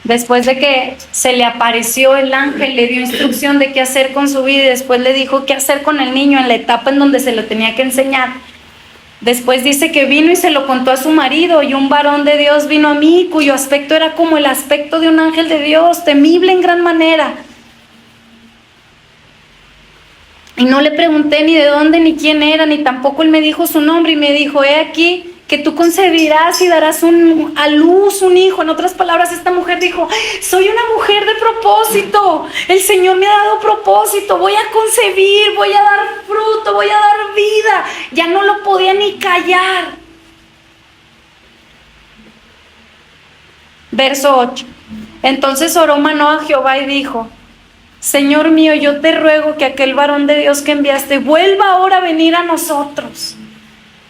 después de que se le apareció el ángel, le dio instrucción de qué hacer con su vida y después le dijo qué hacer con el niño en la etapa en donde se lo tenía que enseñar. Después dice que vino y se lo contó a su marido, y un varón de Dios vino a mí, cuyo aspecto era como el aspecto de un ángel de Dios, temible en gran manera. Y no le pregunté ni de dónde ni quién era, ni tampoco él me dijo su nombre, y me dijo, he aquí que tú concebirás y darás a luz un hijo. En otras palabras, esta mujer dijo, soy una mujer de propósito, el Señor me ha dado propósito, voy a concebir, voy a dar fruto, voy a dar vida. Ya no lo podía ni callar. Verso 8. Entonces oró Manoah a Jehová y dijo, Señor mío, yo te ruego que aquel varón de Dios que enviaste vuelva ahora a venir a nosotros.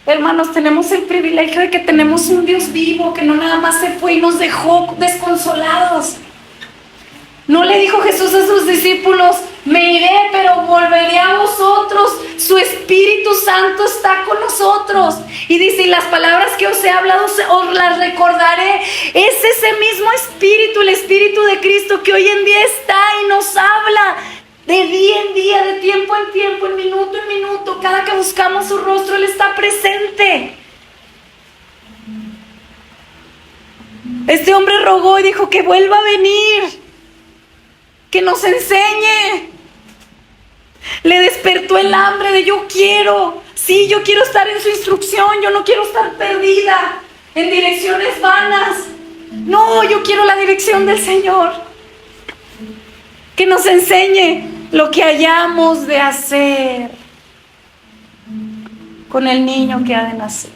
Hermanos, tenemos el privilegio de que tenemos un Dios vivo que no nada más se fue y nos dejó desconsolados. No le dijo Jesús a sus discípulos, me iré, pero volveré a vosotros. Su Espíritu Santo está con nosotros. Y dice, y las palabras que os he hablado os las recordaré. Es ese mismo Espíritu, el Espíritu de Cristo que hoy en día está y nos habla de día en día, de tiempo en tiempo, en minuto, cada que buscamos su rostro, Él está presente. Este hombre rogó y dijo que vuelva a venir, que nos enseñe. Le despertó el hambre de yo quiero estar en su instrucción, yo no quiero estar perdida en direcciones vanas. No, yo quiero la dirección del Señor. Que nos enseñe lo que hayamos de hacer con el niño que ha de nacer.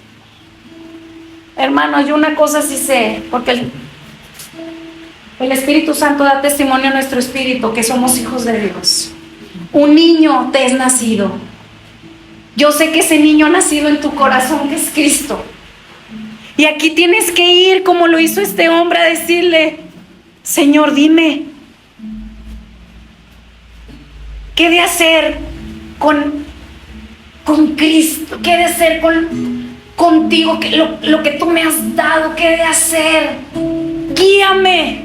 Hermanos, yo una cosa sí sé, porque el Espíritu Santo da testimonio a nuestro espíritu que somos hijos de Dios. Un niño te es nacido. Yo sé que ese niño ha nacido en tu corazón, que es Cristo. Y aquí tienes que ir como lo hizo este hombre, a decirle: Señor, dime, ¿qué he de hacer con Cristo? ¿Qué he de hacer contigo? Lo que tú me has dado, ¿qué he de hacer? Guíame.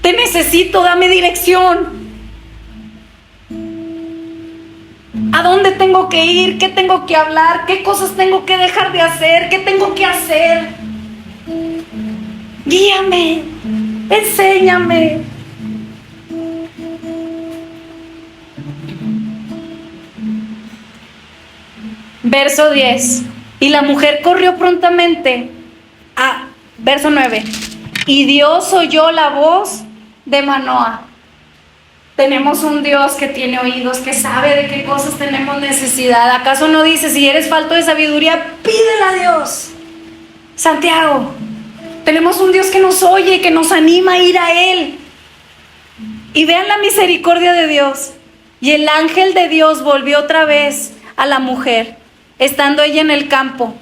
Te necesito, dame dirección. ¿A dónde tengo que ir? ¿Qué tengo que hablar? ¿Qué cosas tengo que dejar de hacer? ¿Qué tengo que hacer? Guíame, enséñame. Verso 10. Y la mujer corrió prontamente a verso 9. Y Dios oyó la voz de Manoah. Tenemos un Dios que tiene oídos, que sabe de qué cosas tenemos necesidad. ¿Acaso no dice: si eres falto de sabiduría, pídela a Dios? Santiago, tenemos un Dios que nos oye, que nos anima a ir a Él. Y vean la misericordia de Dios. Y el ángel de Dios volvió otra vez a la mujer, estando ella en el campo.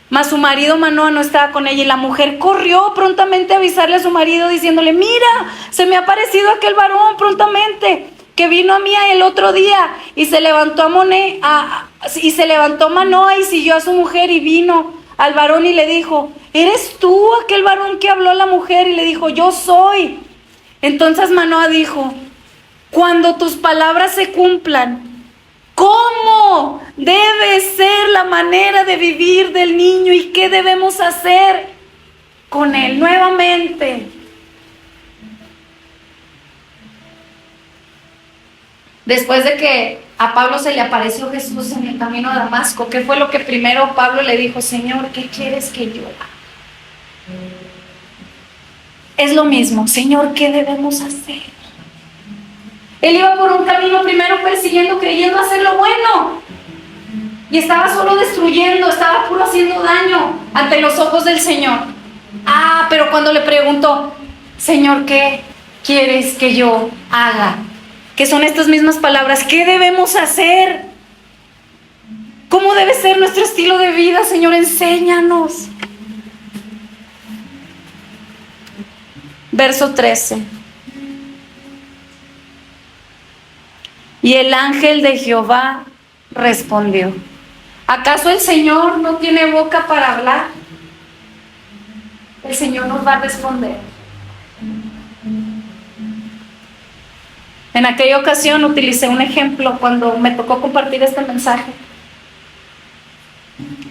Mas su marido Manoah no estaba con ella, y la mujer corrió prontamente a avisarle a su marido, diciéndole: mira, se me ha aparecido aquel varón prontamente, que vino a mí el otro día. Y se levantó Manoah y siguió a su mujer, y vino al varón y le dijo: ¿eres tú aquel varón que habló a la mujer? Y le dijo: yo soy. Entonces Manoah dijo: cuando tus palabras se cumplan, ¿cómo debe ser la manera de vivir del niño y qué debemos hacer con él? Nuevamente, después de que a Pablo se le apareció Jesús en el camino a Damasco, ¿qué fue lo que primero Pablo le dijo? Señor, ¿qué quieres que yo haga? Es lo mismo, Señor, ¿qué debemos hacer? Él iba por un camino primero persiguiendo, creyendo hacer lo bueno. Y estaba solo destruyendo, estaba puro haciendo daño ante los ojos del Señor. Pero cuando le preguntó: Señor, ¿qué quieres que yo haga? Que son estas mismas palabras. ¿Qué debemos hacer? ¿Cómo debe ser nuestro estilo de vida, Señor? Enséñanos. Verso 13. Y el ángel de Jehová respondió: ¿acaso el Señor no tiene boca para hablar? El Señor nos va a responder. En aquella ocasión utilicé un ejemplo cuando me tocó compartir este mensaje.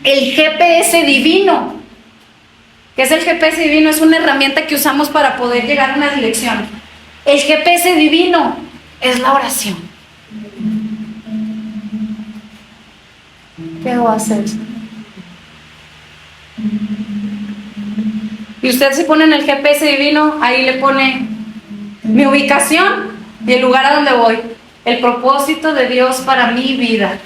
El GPS divino. ¿Qué es el GPS divino? Es una herramienta que usamos para poder llegar a una dirección. El GPS divino es la oración. ¿Qué debo hacer? Y usted se pone en el GPS divino, ahí le pone mi ubicación y el lugar a donde voy, el propósito de Dios para mi vida.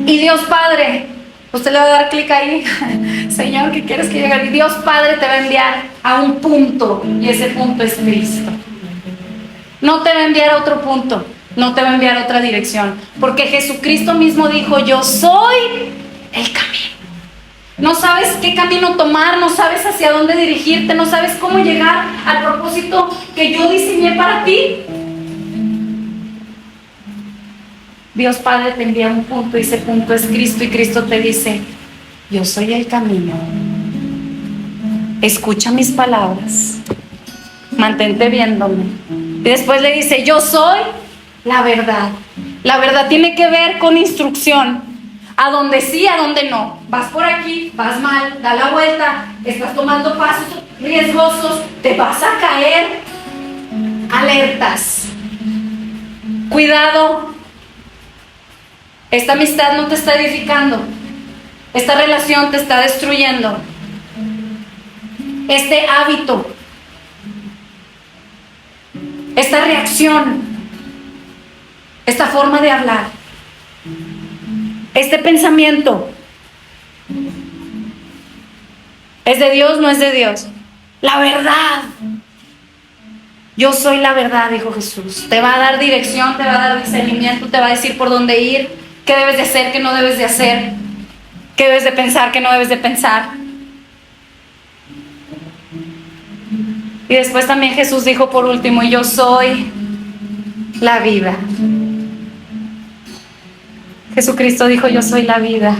Y Dios Padre, usted le va a dar clic ahí: Señor, ¿qué quieres que llegue? Y Dios Padre te va a enviar a un punto, y ese punto es Cristo. No te va a enviar a otro punto, no te va a enviar a otra dirección, porque Jesucristo mismo dijo: yo soy el camino. No sabes qué camino tomar, no sabes hacia dónde dirigirte, no sabes cómo llegar al propósito que yo diseñé para ti. Dios Padre te envía a un punto, y ese punto es Cristo, y Cristo te dice: yo soy el camino. Escucha mis palabras, mantente viéndome. Y después le dice: yo soy la verdad. La verdad tiene que ver con instrucción. A donde sí, a donde no. Vas por aquí, vas mal, da la vuelta, estás tomando pasos riesgosos, te vas a caer. Alertas. Cuidado. Esta amistad no te está edificando. Esta relación te está destruyendo. Este hábito, esta reacción, esta forma de hablar, este pensamiento, ¿es de Dios? ¿No es de Dios? La verdad. Yo soy la verdad, dijo Jesús. Te va a dar dirección, te va a dar discernimiento, te va a decir por dónde ir, qué debes de hacer, qué no debes de hacer, qué debes de pensar, qué no debes de pensar. Y después también Jesús dijo por último, yo soy la vida. Jesucristo dijo, yo soy la vida.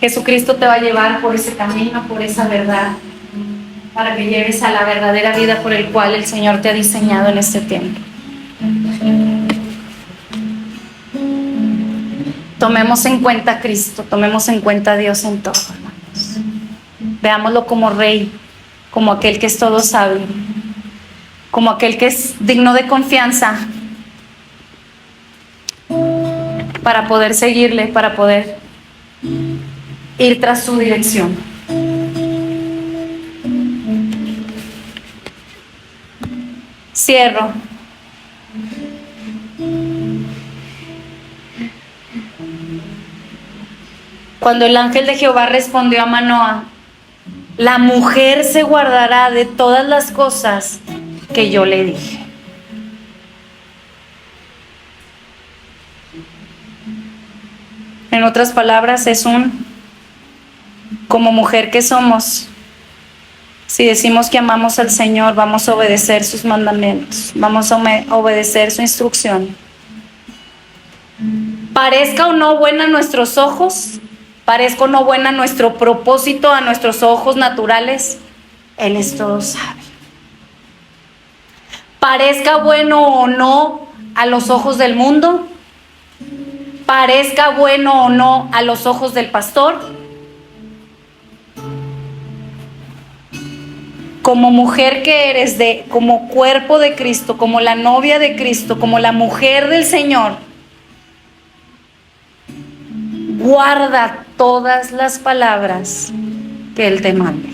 Jesucristo te va a llevar por ese camino, por esa verdad, para que llegues a la verdadera vida por el cual el Señor te ha diseñado en este tiempo. Tomemos en cuenta a Cristo, tomemos en cuenta a Dios en todo, hermanos. Veámoslo como Rey, como aquel que es todo sabio, como aquel que es digno de confianza, para poder seguirle, para poder ir tras su dirección. Cierro. Cuando el ángel de Jehová respondió a Manoah, la mujer se guardará de todas las cosas que yo le dije. En otras palabras, como mujer que somos, si decimos que amamos al Señor, vamos a obedecer sus mandamientos, vamos a obedecer su instrucción. Parezca o no buena a nuestros ojos, parezca o no buena nuestro propósito a nuestros ojos naturales, Él es todo sabio. Parezca bueno o no a los ojos del mundo, parezca bueno o no a los ojos del pastor, como mujer que eres, como cuerpo de Cristo, como la novia de Cristo, como la mujer del Señor, guarda todas las palabras que Él te mande.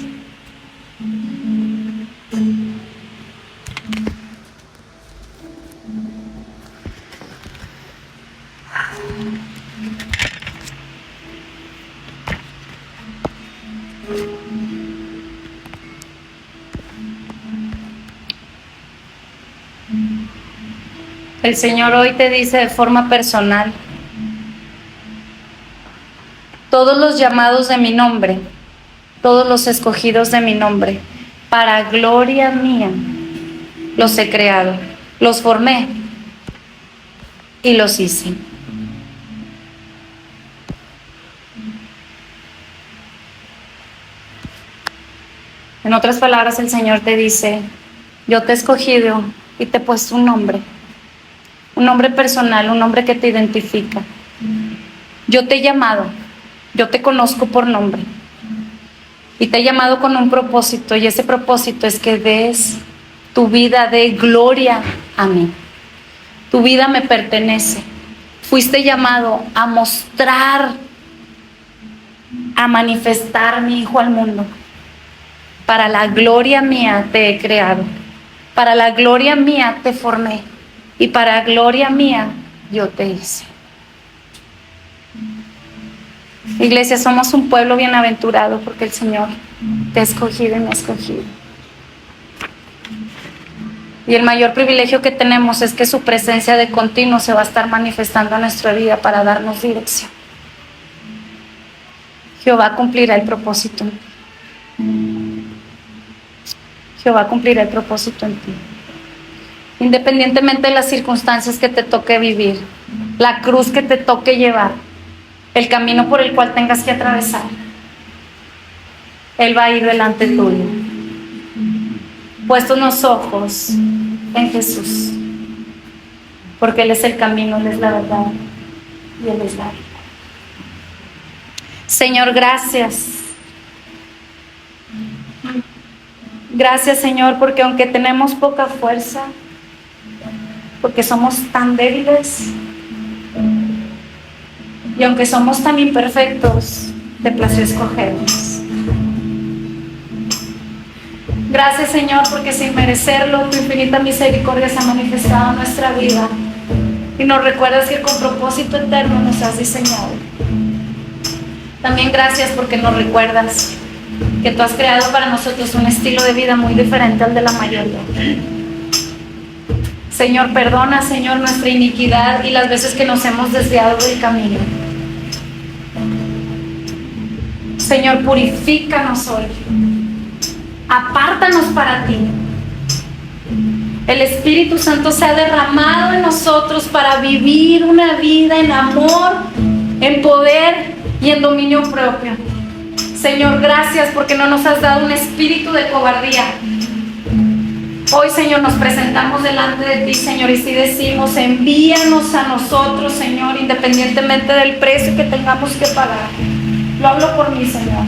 El Señor hoy te dice de forma personal, todos los llamados de mi nombre, todos los escogidos de mi nombre, para gloria mía, los he creado, los formé y los hice. En otras palabras, el Señor te dice, yo te he escogido y te he puesto un nombre personal, un nombre que te identifica. Yo te he llamado, yo te conozco por nombre y te he llamado con un propósito, y ese propósito es que des tu vida de gloria a mí. Tu vida me pertenece. Fuiste llamado a mostrar, a manifestar mi Hijo al mundo. Para la gloria mía te he creado, para la gloria mía te formé y para gloria mía yo te hice. Iglesia, somos un pueblo bienaventurado porque el Señor te ha escogido y me ha escogido. Y el mayor privilegio que tenemos es que su presencia de continuo se va a estar manifestando en nuestra vida para darnos dirección. Jehová cumplirá el propósito en ti. Jehová cumplirá el propósito en ti. Independientemente de las circunstancias que te toque vivir, la cruz que te toque llevar, el camino por el cual tengas que atravesar, Él va a ir delante tuyo. Puestos los ojos en Jesús, porque Él es el camino, Él es la verdad y Él es la vida. Señor, gracias. Gracias, Señor, porque aunque tenemos poca fuerza, porque somos tan débiles y aunque somos tan imperfectos, te plació escogernos. Gracias, Señor, porque sin merecerlo, tu infinita misericordia se ha manifestado en nuestra vida y nos recuerdas que con propósito eterno nos has diseñado. También gracias porque nos recuerdas que tú has creado para nosotros un estilo de vida muy diferente al de la mayoría. Señor, perdona, Señor, nuestra iniquidad y las veces que nos hemos desviado del camino. Señor, purifícanos hoy. Apártanos para ti. El Espíritu Santo se ha derramado en nosotros para vivir una vida en amor, en poder y en dominio propio. Señor, gracias porque no nos has dado un espíritu de cobardía. Hoy, Señor, nos presentamos delante de ti, Señor, y si decimos, envíanos a nosotros, Señor, independientemente del precio que tengamos que pagar. Lo hablo por mí, Señor.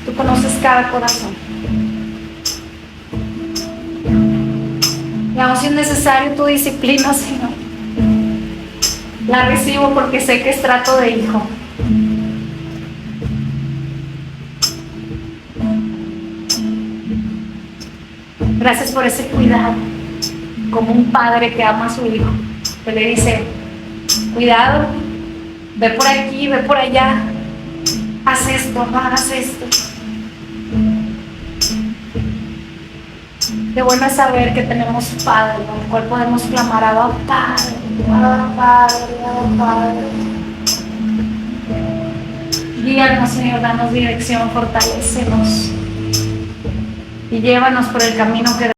Tú conoces cada corazón. Y aun si es necesario tu disciplina, Señor, la recibo porque sé que es trato de hijo. Gracias por ese cuidado, como un padre que ama a su hijo, que le dice, cuidado, ve por aquí, ve por allá, haz esto, no hagas esto. Qué bueno es saber que tenemos Padre, con el cual podemos clamar, Abba Padre, Abba Padre, Abba Padre. Guíanos, Señor, danos dirección, fortalécenos y llévanos por el camino que